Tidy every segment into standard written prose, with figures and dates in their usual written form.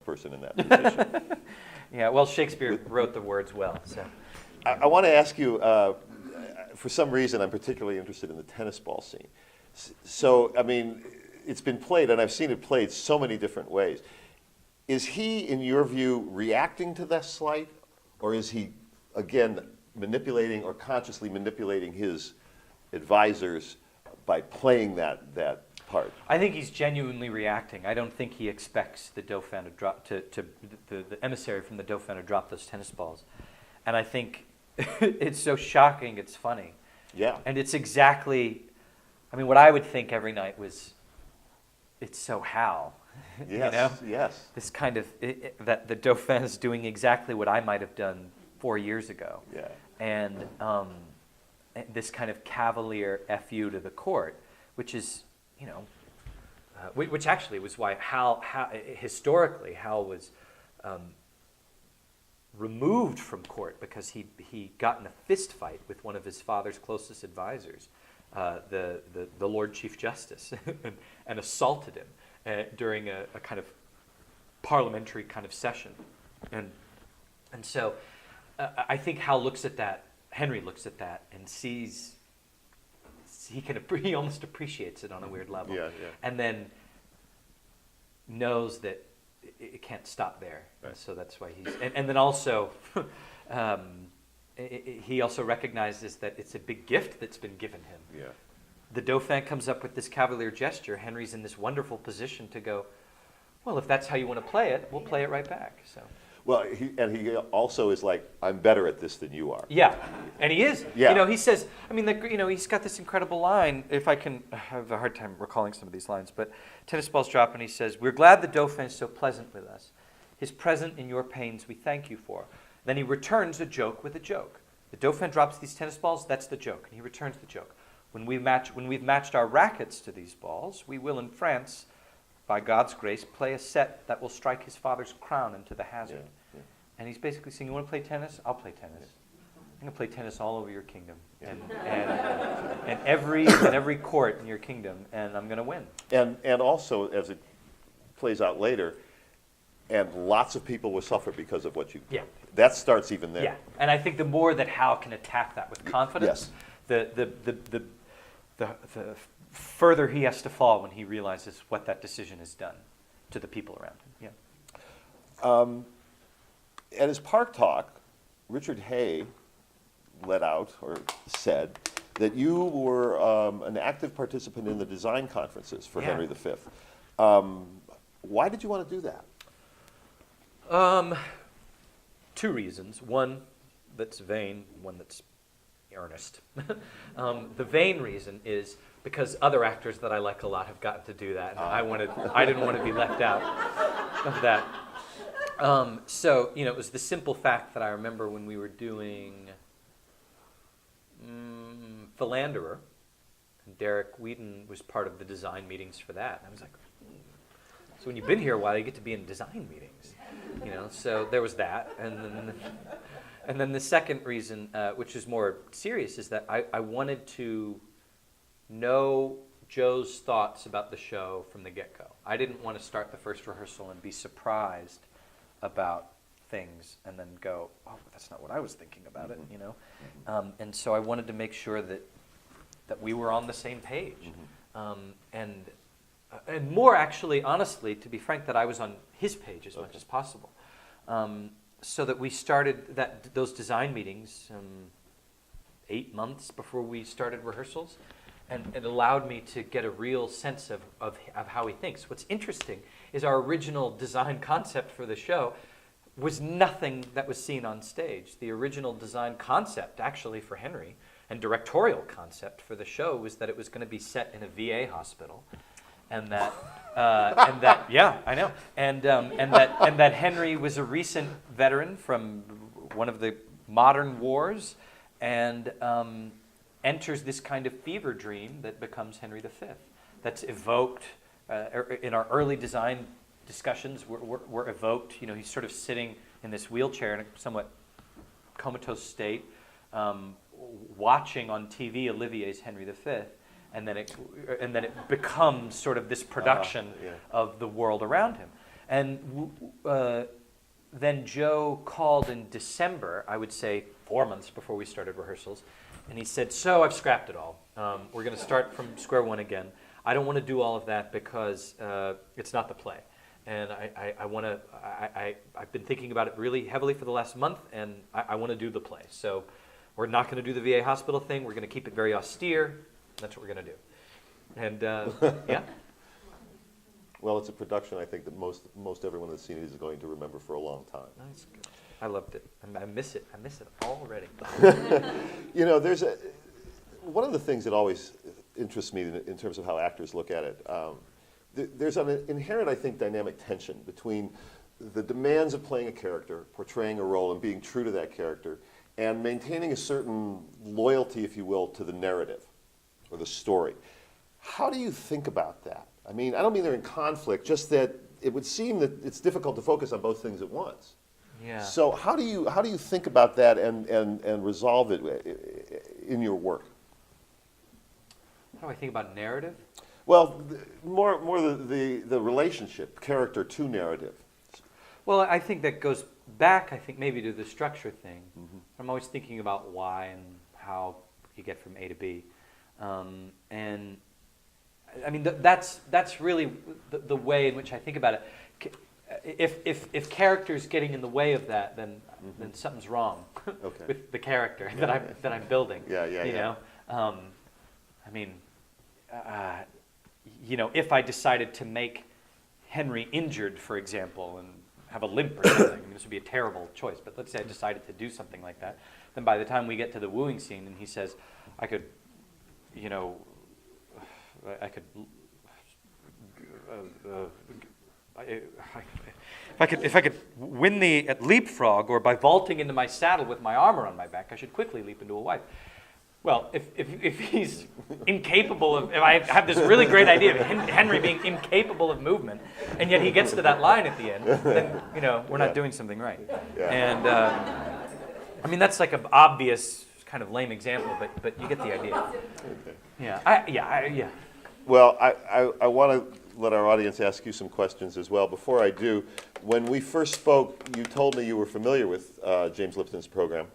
person in that position. Yeah, well, Shakespeare wrote the words well. So I want to ask you, for some reason, I'm particularly interested in the tennis ball scene. So, I mean, it's been played, and I've seen it played so many different ways. Is he, in your view, reacting to that slight, or is he, again, manipulating or consciously manipulating his advisors by playing that part? I think he's genuinely reacting. I don't think he expects the Dauphin to drop the emissary from the Dauphin to drop those tennis balls, and I think it's so shocking. It's funny. Yeah. And it's exactly, I mean, what I would think every night was, it's so Hal. Yes. You know? Yes. This kind of that the Dauphin is doing exactly what I might have done 4 years ago. Yeah. And this kind of cavalier FU to the court, which is, you know, which actually was why Hal historically Hal was removed from court, because he got in a fist fight with one of his father's closest advisors, the Lord Chief Justice, and assaulted him during a kind of parliamentary kind of session, and so I think Hal looks at that. Henry looks at that and sees he almost appreciates it on a weird level, Yeah. and then knows that it can't stop there. Right. And so that's why and then also he also recognizes that it's a big gift that's been given him. Yeah. The Dauphin comes up with this cavalier gesture. Henry's in this wonderful position to go, well, if that's how you want to play it, we'll play it right back. So. Well, he also is like, I'm better at this than you are. Yeah, and he is. Yeah. You know, he says, I mean, he's got this incredible line. If I can, I have a hard time recalling some of these lines, but tennis balls drop, and he says, "We're glad the Dauphin is so pleasant with us. His present in your pains we thank you for." Then he returns a joke with a joke. The Dauphin drops these tennis balls, that's the joke, and he returns the joke. When we've matched our rackets to these balls, we will in France, by God's grace, play a set that will strike his father's crown into the hazard. Yeah. And he's basically saying, you want to play tennis? I'll play tennis. I'm going to play tennis all over your kingdom, and every court in your kingdom, and I'm going to win. And also, as it plays out later, and lots of people will suffer because of what you. Yeah. That starts even there. Yeah, and I think the more that Hal can attack that with confidence, the further he has to fall when he realizes what that decision has done to the people around him. Yeah. At his park talk, Richard Hay let out or said that you were an active participant in the design conferences for Henry V. Why did you want to do that? Two reasons. One that's vain, one that's earnest. The vain reason is because other actors that I like a lot have gotten to do that. And I didn't want to be left out of that. So, it was the simple fact that I remember when we were doing Philanderer, and Derek Wheaton was part of the design meetings for that. And I was like, so when you've been here a while, you get to be in design meetings, So there was that, and then the second reason, which is more serious, is that I wanted to know Joe's thoughts about the show from the get-go. I didn't want to start the first rehearsal and be surprised about things and then go, oh, that's not what I was thinking about it, And so I wanted to make sure that we were on the same page. And more actually, honestly, to be frank, that I was on his page as much as possible. So that we started those design meetings 8 months before we started rehearsals, and it allowed me to get a real sense of how he thinks. What's interesting is our original design concept for the show was nothing that was seen on stage. The original design concept, actually, for Henry, and directorial concept for the show was that it was going to be set in a VA hospital, and that yeah, I know, and that Henry was a recent veteran from one of the modern wars, and enters this kind of fever dream that becomes Henry V. That's evoked in our early design discussions. Were evoked. He's sort of sitting in this wheelchair in a somewhat comatose state, watching on TV Olivier's Henry V. And then it becomes sort of this production of the world around him. And then Joe called in December, I would say 4 months before we started rehearsals, and he said, so I've scrapped it all. We're going to start from square one again. I don't want to do all of that because it's not the play. And I've been thinking about it really heavily for the last month, and I want to do the play. So we're not going to do the VA hospital thing. We're going to keep it very austere. That's what we're going to do. And yeah. Well, it's a production I think that most everyone that's seen it is going to remember for a long time. That's good. I loved it. I miss it. I miss it already. You know, one of the things that always interests me in terms of how actors look at it, there's an inherent, I think, dynamic tension between the demands of playing a character, portraying a role, and being true to that character, and maintaining a certain loyalty, if you will, to the narrative or the story. How do you think about that? I mean, I don't mean they're in conflict, just that it would seem that it's difficult to focus on both things at once. Yeah. So how do you think about that and resolve it in your work? How do I think about narrative? Well, more the relationship, character to narrative. Well, I think that goes back, I think, maybe to the structure thing. Mm-hmm. I'm always thinking about why and how you get from A to B. And I mean, that's really the way in which I think about it. If character's getting in the way of that, then something's wrong Okay. with the character that I'm building. Yeah. You know, I mean, you know, if I decided to make Henry injured, for example, and have a limp or something, I mean, this would be a terrible choice. But let's say I decided to do something like that, then by the time we get to the wooing scene, and he says, I could, you know, I could. If I could win at leapfrog, or by vaulting into my saddle with my armor on my back, I should quickly leap into a wife. Well, if he's incapable of, if I have this really great idea of Henry being incapable of movement, and yet he gets to that line at the end, then you know we're not doing something right. Yeah. And I mean that's like an obvious kind of lame example, but you get the idea. Okay. Yeah. Well, I want to let our audience ask you some questions as well. Before I do, when we first spoke, you told me you were familiar with James Lipton's program,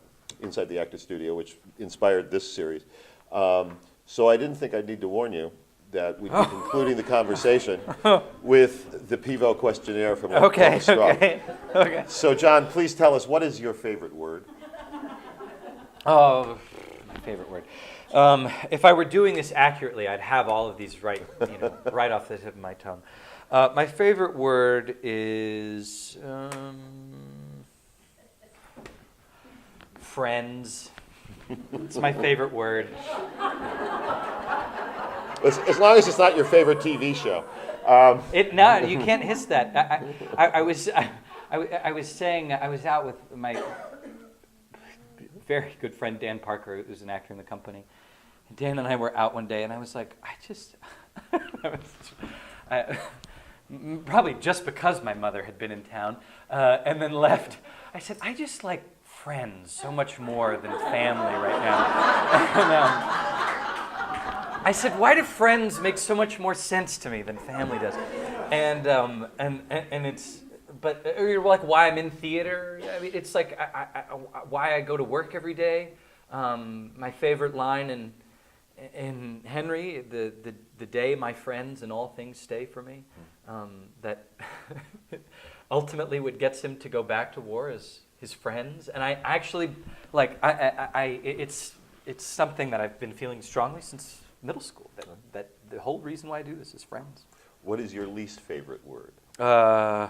Inside the Actor Studio, which inspired this series. So I didn't think I'd need to warn you that we'd be concluding the conversation with the Pivo questionnaire from Okay. So John, please tell us, what is your favorite word? Oh, my favorite word. If I were doing this accurately, I'd have all of these right off the tip of my tongue. My favorite word is friends. It's my favorite word. As long as it's not your favorite TV show. No, you can't hiss that. I was saying I was out with my very good friend Dan Parker, who's an actor in the company. And Dan and I were out one day, and I was like, probably just because my mother had been in town and then left, I said, I just like friends so much more than family right now. And, I said, why do friends make so much more sense to me than family does? And it's, but you're like, why I'm in theater? I mean, it's like why I go to work every day. My favorite line in Henry, the day my friends and all things stay for me, that ultimately what gets him to go back to war is his friends. And I actually, like, it's something that I've been feeling strongly since middle school, that the whole reason why I do this is friends. What is your least favorite word? My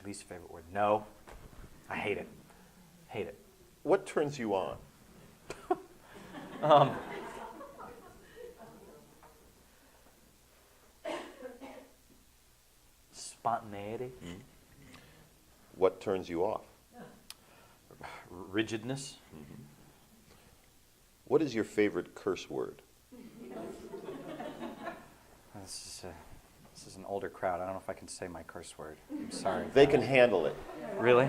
least favorite word. No. I hate it. Hate it. What turns you on? Spontaneity. Mm-hmm. What turns you off? Rigidness. Mm-hmm. What is your favorite curse word? This is an older crowd. I don't know if I can say my curse word. I'm sorry. They can handle it. Really?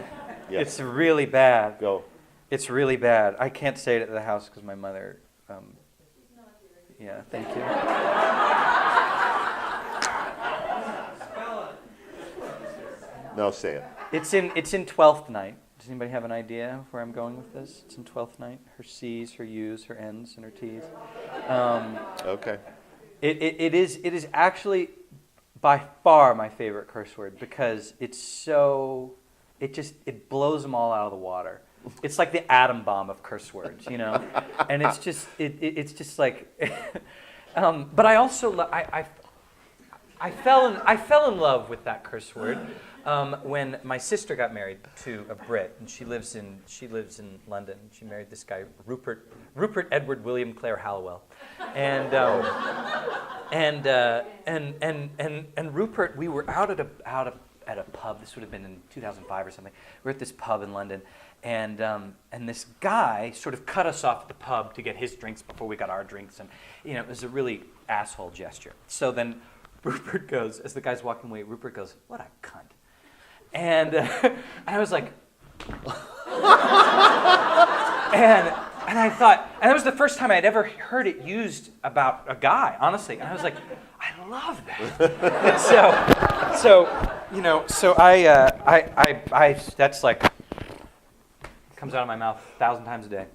Yes. It's really bad. Go. It's really bad. I can't say it at the house because my mother. Yeah, thank you. No, say it. It's in Twelfth Night. Does anybody have an idea of where I'm going with this? It's in Twelfth Night. Her C's, her U's, her N's, and her T's. Okay. It is actually by far my favorite curse word because it's so, it blows them all out of the water. It's like the atom bomb of curse words, you know? And it's just like, but I also, I fell in love with that curse word when my sister got married to a Brit, and she lives in London. She married this guy Rupert Edward William Clare Hallowell, and Rupert, we were out at a pub. This would have been in 2005 or something. We were at this pub in London, and this guy sort of cut us off at the pub to get his drinks before we got our drinks, and you know, it was a really asshole gesture. So then Rupert goes, as the guy's walking away, Rupert goes, "What a cunt." And I was like, and I thought, and that was the first time I'd ever heard it used about a guy, honestly. And I was like, I love that. so you know, so I that's like comes out of my mouth 1,000 times a day.